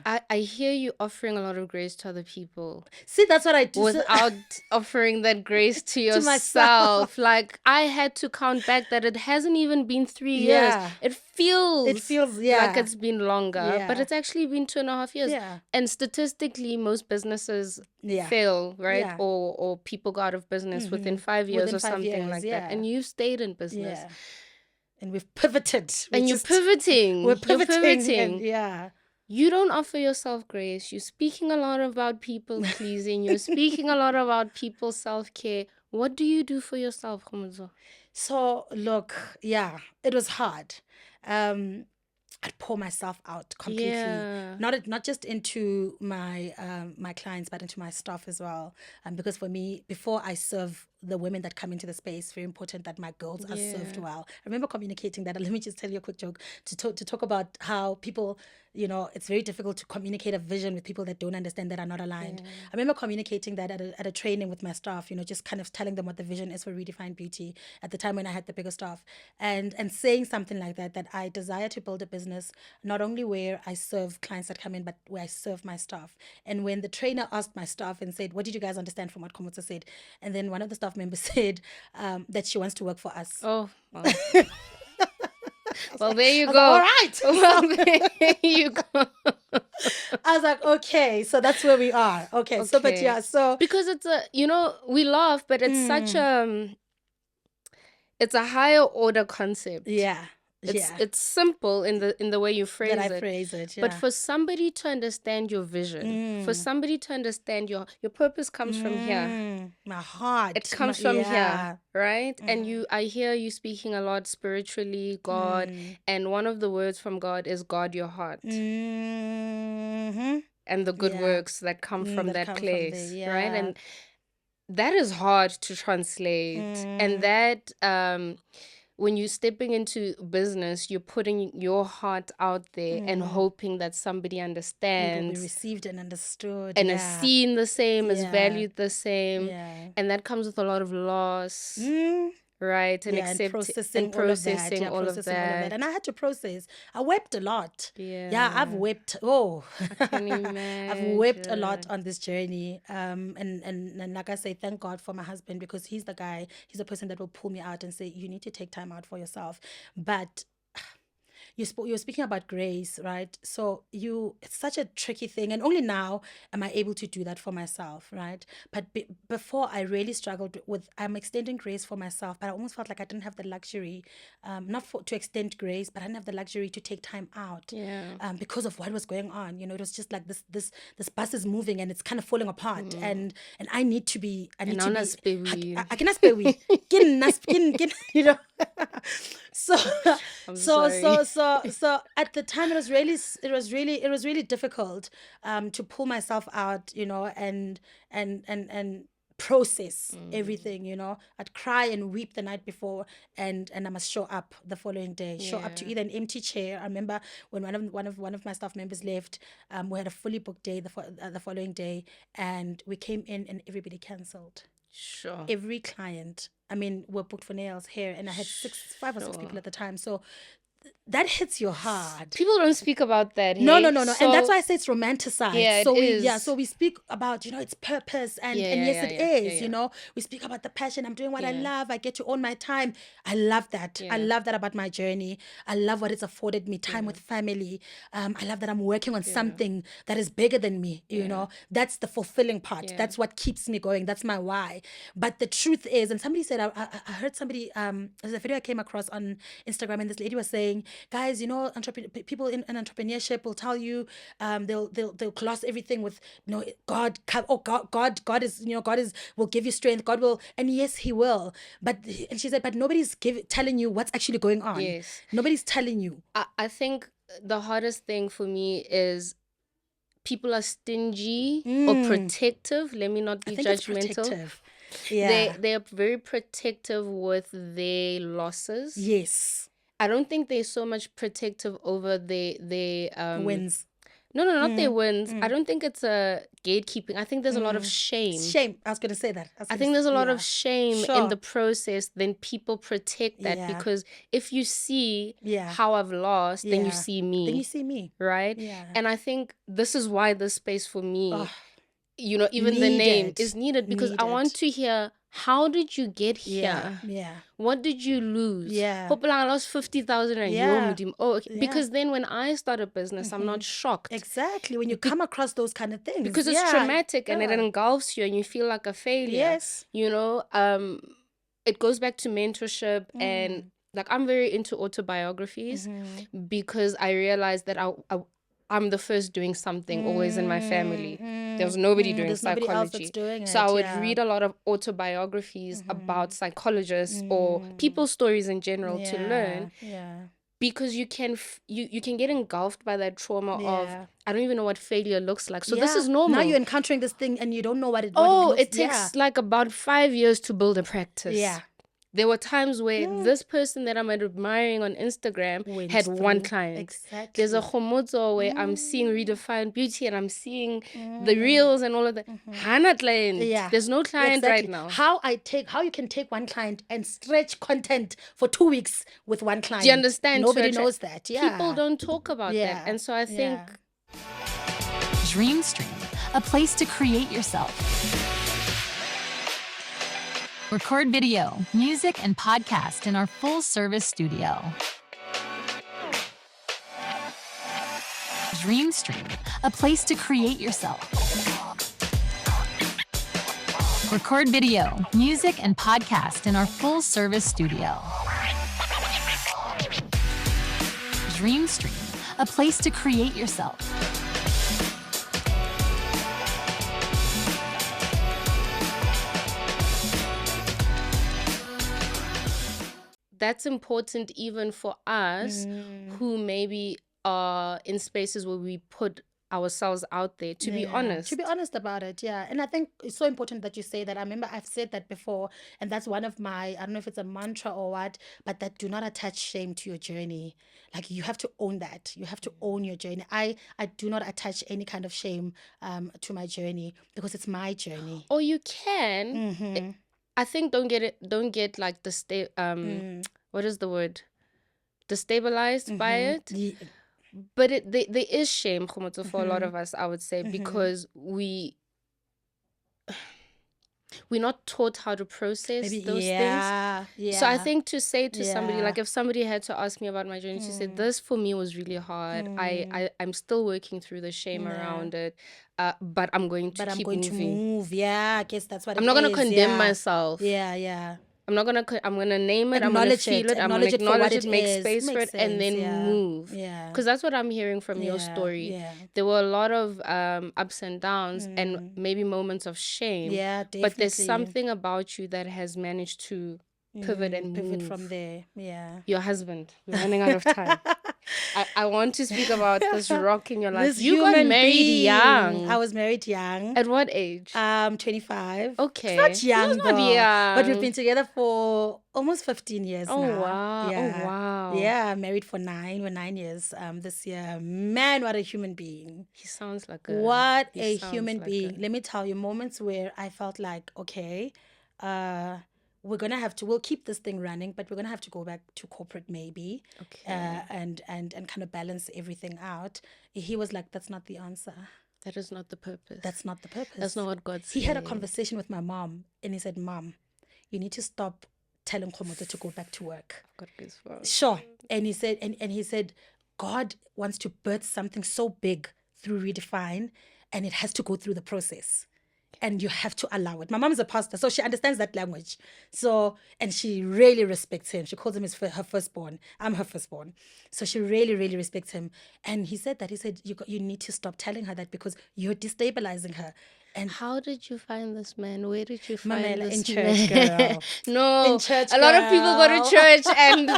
I hear you offering a lot of grace to other people. See, that's what I do. Without offering that grace to yourself. Myself. Like, I had to count back that it hasn't even been 3 years. It feels like it's been longer. But it's actually been 2.5 years. And statistically, most businesses fail, right? Or people go out of business within 5 years or something like that. And you stayed in business. and we've pivoted. And you're pivoting. We're pivoting. You're pivoting. Yeah. You don't offer yourself grace. You're speaking a lot about people pleasing. You're speaking a lot about people's self-care. What do you do for yourself, Khomotso? So look, yeah, it was hard. I'd pour myself out completely, Yeah. not just into my my clients, but into my staff as well. Because for me, before I serve the women that come into the space, very important that my girls are served well. I remember communicating that. Let me just tell you a quick joke to talk about how people, you know, it's very difficult to communicate a vision with people that don't understand, that are not aligned. I remember communicating that at a training with my staff, you know, just kind of telling them what the vision is for Redifine Beauty at the time when I had the bigger staff, and saying something like that I desire to build a business not only where I serve clients that come in, but where I serve my staff. And when the trainer asked my staff and said, what did you guys understand from what Khomotso said? And then one of the staff members said that she wants to work for us. Oh, well. Well, there you go. All right. Well, there you go. I was like, okay, so that's where we are. Okay. So, but yeah, so. Because it's a, you know, we laugh, but it's such it's a higher order concept. Yeah. It's simple in the way you phrase that I it. phrase it, yeah. But for somebody to understand your vision, for somebody to understand your purpose comes from here. My heart. It comes from here, right? And I hear you speaking a lot spiritually, God, and one of the words from God is guard your heart. And the good works that come from that place, right? And that is hard to translate. And that when you're stepping into business, you're putting your heart out there and hoping that somebody understands. Will be received and understood. And is seen the same, is valued the same. Yeah. And that comes with a lot of loss. Right, and processing all of that. And I had to process. I wept a lot. Yeah, I've wept. Oh, I can imagine. I've wept a lot on this journey. And like I say, thank God for my husband, because he's the guy. He's the person that will pull me out and say, you need to take time out for yourself. But you're speaking about grace, right? So it's such a tricky thing, and only now am I able to do that for myself, right? But before, I really struggled with, I'm extending grace for myself, but I almost felt like I didn't have the luxury, to extend grace, but I didn't have the luxury to take time out, because of what was going on. You know, it was just like this bus is moving and it's kind of falling apart, and I need to be, I cannot spare we, you know. So at the time it was really difficult to pull myself out, you know, and process everything, you know. I'd cry and weep the night before, and I must show up the following day, show up to either an empty chair. I remember when one of my staff members left, we had a fully booked day the following day, and we came in and everybody cancelled. Sure. Every client. I mean, we're booked for nails, hair, and I had 5 or 6 people at the time. So that hits your heart. People don't speak about that. No. So, and that's why I say it's romanticized. Yeah, so it is. So we speak about, you know, its purpose, and yes, it is. You know, we speak about the passion. I'm doing what I love. I get to own my time. I love that. I love that about my journey. I love what it's afforded me, time with family. I love that I'm working on something that is bigger than me. You know, that's the fulfilling part. That's what keeps me going. That's my why. But the truth is, and somebody said, I heard somebody, there's a video I came across on Instagram, and this lady was saying, guys, you know, people in entrepreneurship will tell you, they'll gloss everything with, you know, God is, you know, God will give you strength. God will, and yes, He will. And she said, but nobody's telling you what's actually going on. Yes, nobody's telling you. I think the hardest thing for me is people are stingy or protective. Let me not be judgmental. Yeah, they're very protective with their losses. Yes. I don't think they're so much protective over their wins. No, not their wins. I don't think it's a gatekeeping. I think there's a lot of shame. I was going to say that. I think there's a lot of shame in the process. Then people protect that because if you see how I've lost, then you see me. Then you see me. Right? Yeah. And I think this is why this space for me, you know, even the name is needed, because I want to hear, how did you get here? Yeah. What did you lose? Yeah. Hope I lost 50,000 and Yeah. Because then when I start a business, I'm not shocked. Exactly. When you come across those kind of things. Because it's traumatic and it engulfs you and you feel like a failure. Yes. You know, it goes back to mentorship and like I'm very into autobiographies because I realized that I'm the first doing something always in my family. There was nobody doing There's psychology. nobody else that's doing So it, I would yeah. read a lot of autobiographies about psychologists or people's stories in general to learn, Yeah. because you can you can get engulfed by that trauma of Yeah. I don't even know what failure looks like. So this is normal. Now you're encountering this thing and you don't know what it Oh, looks. it takes like about 5 years to build a practice. Yeah. There were times where this person that I'm admiring on Instagram Went had one through. client. Exactly. There's a Khomotso where I'm seeing Redifine Beauty and I'm seeing the reels and all of that. Hana client. Yeah. There's no client right now. How you can take one client and stretch content for 2 weeks with one client. Do you understand? Nobody knows that. Yeah. People don't talk about that. And so I think Dream Stream, a place to create yourself. Record video, music, and podcast in our full-service studio. Dream Stream, a place to create yourself. Record video, music, and podcast in our full-service studio. Dream Stream, a place to create yourself. that's important even for us who maybe are in spaces where we put ourselves out there, to be honest. To be honest about it, yeah. And I think it's so important that you say that. I remember I've said that before, and that's one of my, I don't know if it's a mantra or what, but that do not attach shame to your journey. Like, you have to own that. You have to own your journey. I do not attach any kind of shame to my journey because it's my journey. Or you can. I think don't get like what is the word? Destabilized by it. Yeah. But there is shame, Khomotso, for a lot of us, I would say, because we're not taught how to process those things. Yeah. So I think to say to somebody, like if somebody had to ask me about my journey, to say this for me was really hard. I'm still working through the shame around it, but I'm going to keep moving. Move. Yeah, I guess that's what I'm not going to condemn myself. Yeah. I'm gonna name it. I'm gonna feel it. I'm gonna acknowledge it, make space for it, and then move. Yeah. Because that's what I'm hearing from your story. Yeah. There were a lot of ups and downs, and maybe moments of shame. Yeah, definitely. But there's something about you that has managed to pivot and pivot move from there. Yeah. Your husband. We're running out of time. I want to speak about this rock in your life. This You got human married being. young. I was married young. At what age? 25. Okay. It's not young, It's not though. young. But we've been together for almost 15 years now. Wow. Yeah. Oh, wow. Yeah, married for 9. We're 9 years this year. Man, what a human being. He sounds like a... What he a sounds human like being. Let me tell you, moments where I felt like, okay, we'll keep this thing running, but we're gonna have to go back to corporate maybe, and kind of balance everything out. He was like, that's not the answer. That is not the purpose. That's not the purpose. That's not what God said. He had a conversation with my mom, and he said, Mom, you need to stop telling Khomotso to go back to work. God goosebumps. Sure. And he said, and he said, God wants to birth something so big through Redifine, and it has to go through the process. And you have to allow it. My mom is a pastor, so she understands that language. So, and she really respects him. She calls him her firstborn. I'm her firstborn. So she really, really respects him. And he said, you need to stop telling her that because you're destabilizing her. And how did you find this man? Where did you find this in church, girl? No, in church, a lot of people go to church and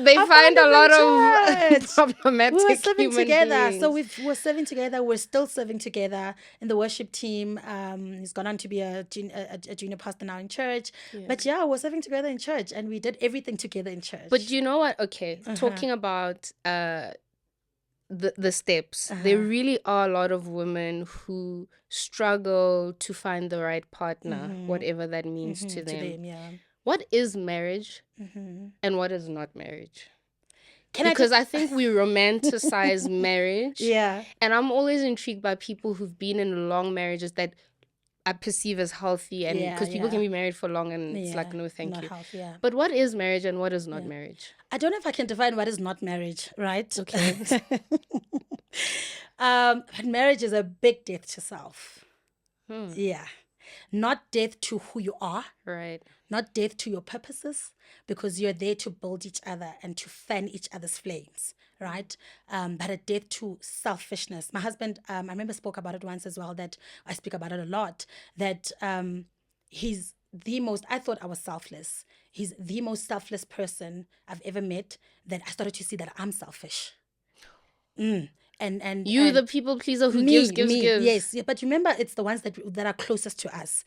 they find a lot of problematic we were serving human together. beings. So we're serving together. We're still serving together in the worship team. He's gone on to be a junior pastor now in church. Yeah. But yeah, we're serving together in church, and we did everything together in church. But you know what? Okay, talking about the steps, there really are a lot of women who struggle to find the right partner, whatever that means to them. Yeah. What is marriage and what is not marriage? Because I think we romanticize marriage. Yeah. And I'm always intrigued by people who've been in long marriages that I perceive as healthy, and because people can be married for long and it's like, no, thank you. Healthy, yeah. But what is marriage and what is not marriage? I don't know if I can define what is not marriage, right? Okay. But marriage is a big death to self. Yeah. Not death to who you are, Right. not death to your purposes, because you're there to build each other and to fan each other's flames, right? But a death to selfishness. My husband, I remember, spoke about it once as well, that I speak about it a lot, that he's the most, I thought I was selfless. He's the most selfless person I've ever met, that I started to see that I'm selfish. And You, the people pleaser who me, gives. yes. Yeah, but remember, it's the ones that are closest to us,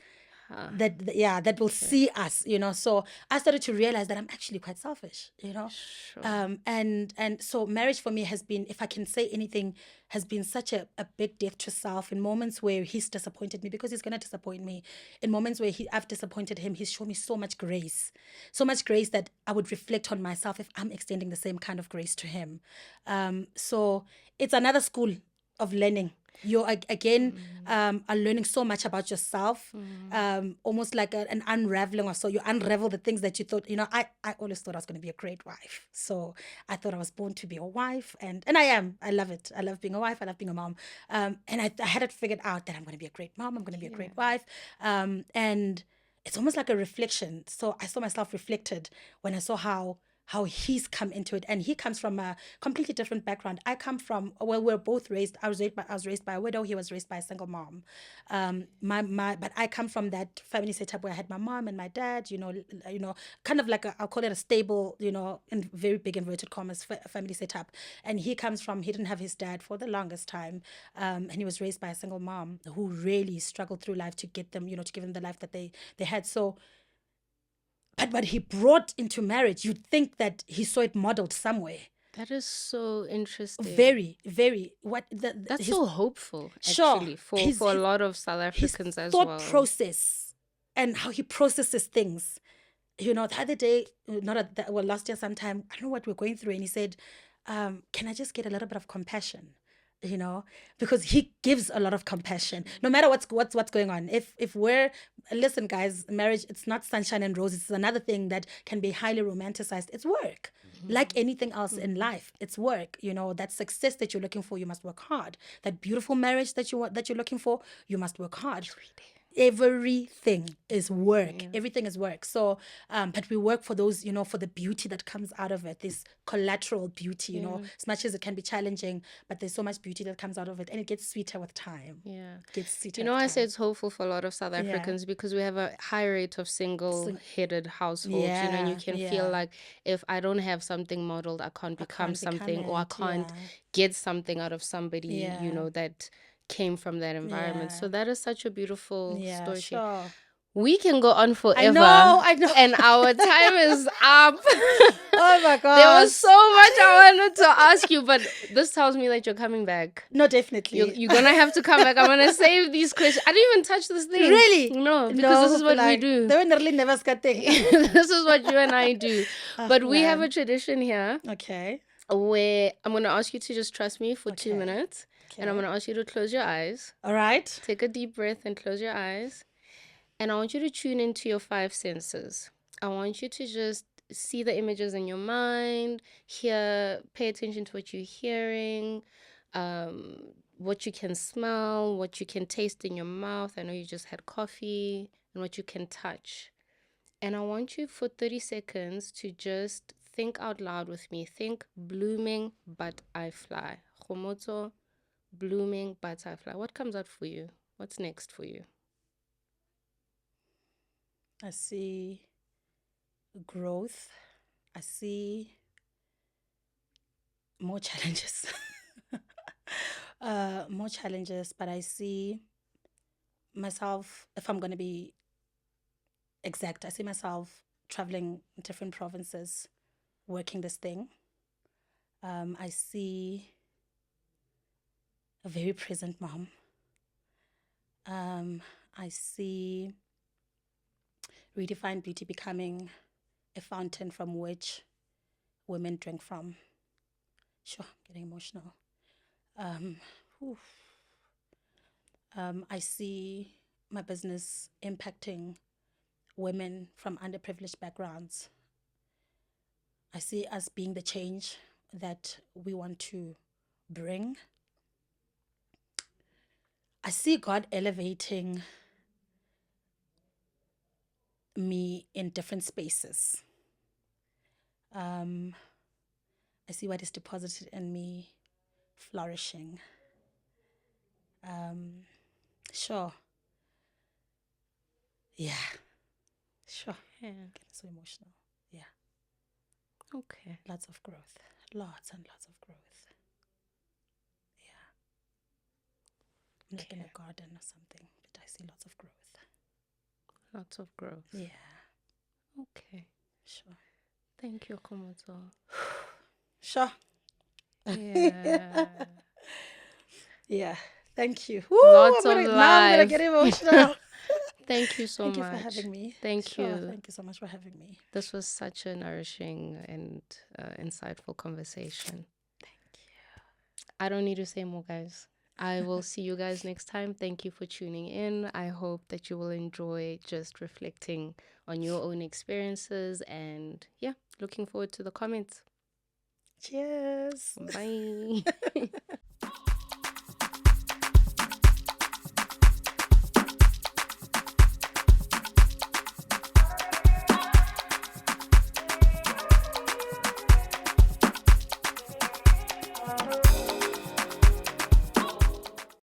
that will see us, So I started to realize that I'm actually quite selfish, Sure. And so marriage for me has been, if I can say anything, has been such a big death to self. In moments where he's disappointed me, because he's going to disappoint me, in moments where I've disappointed him, he's shown me so much grace that I would reflect on myself if I'm extending the same kind of grace to him. So it's another school of learning. You're again are learning so much about yourself, almost like an unraveling or so. You unravel the things that you thought, I always thought I was going to be a great wife. So I thought I was born to be a wife, and I am. I love it. I love being a wife. I love being a mom. And I had it figured out that I'm going to be a great mom. I'm going to be a great wife. And it's almost like a reflection. So I saw myself reflected when I saw how he's come into it, and he comes from a completely different background. I come from, well, we're both raised. I was raised by a widow. He was raised by a single mom. But I come from that family setup where I had my mom and my dad. Kind of like I'll call it a stable, in very big inverted commas, family setup. And he comes from, he didn't have his dad for the longest time, and he was raised by a single mom who really struggled through life to get them, to give them the life that they had. So. But what he brought into marriage, you'd think that he saw it modeled somewhere. That is so interesting. Very, very. That's so hopeful, sure, actually, for a lot of South Africans as thought well. Process and how he processes things. The other day, last year sometime, I don't know what we're going through, and he said, can I just get a little bit of compassion? Because he gives a lot of compassion, no matter what's going on. If we're, listen, guys, marriage, it's not sunshine and roses. It's another thing that can be highly romanticized. It's work. Like anything else in life, it's work. That success that you're looking for, you must work hard. That beautiful marriage that you're looking for, you must work hard. Everything is work. Everything is work. So, but we work for those, for the beauty that comes out of it, this collateral beauty, as much as it can be challenging, but there's so much beauty that comes out of it, and it gets sweeter with time. Yeah. It gets sweeter. I say it's hopeful for a lot of South Africans because we have a high rate of single-headed households, and you can feel like if I don't have something modeled, I can't become something, or I can't get something out of somebody, that came from that environment. So that is such a beautiful story. Sure. We can go on forever. I know. And our time is up. Oh my God. There was so much I wanted to ask you, but this tells me that you're coming back. No, definitely. You're going to have to come back. I'm going to save these questions. I didn't even touch this thing. Really? No, because this is what we do. This is what you and I do. But we have a tradition here. Okay. Where I'm going to ask you to just trust me for 2 minutes. And I'm going to ask you to close your eyes. All right. Take a deep breath and close your eyes. And I want you to tune into your 5 senses. I want you to just see the images in your mind, pay attention to what you're hearing, what you can smell, what you can taste in your mouth. I know you just had coffee, and what you can touch. And I want you for 30 seconds to just think out loud with me. Think blooming, but I fly. Khomotso, blooming, but I fly. What comes out for you? What's next for you? I see growth. I see more challenges. More challenges, but I see myself, if I'm going to be exact, I see myself traveling in different provinces, working this thing. I see a very present mom. I see Redifine Beauty becoming a fountain from which women drink from. Sure, getting emotional. I see my business impacting women from underprivileged backgrounds. I see us being the change that we want to bring. I see God elevating me in different spaces. I see what is deposited in me flourishing. Sure. Yeah. Sure. Yeah. Getting so emotional. Yeah. Okay. Lots of growth. Lots and lots of growth. Yeah. I'm like in a garden or something, but I see lots of growth. Lots of growth. Yeah. Okay. Sure. Thank you, Khomotso. Sure. Yeah. Yeah. Thank you. Woo, Lots of now I'm gonna life. get emotional. Thank you so Thank you much. for having me. Thank Sure. you. Thank you so much for having me. This was such a nourishing and insightful conversation. Thank you. I don't need to say more, guys. I will see you guys next time. Thank you for tuning in. I hope that you will enjoy just reflecting on your own experiences. And yeah, looking forward to the comments. Cheers. Bye.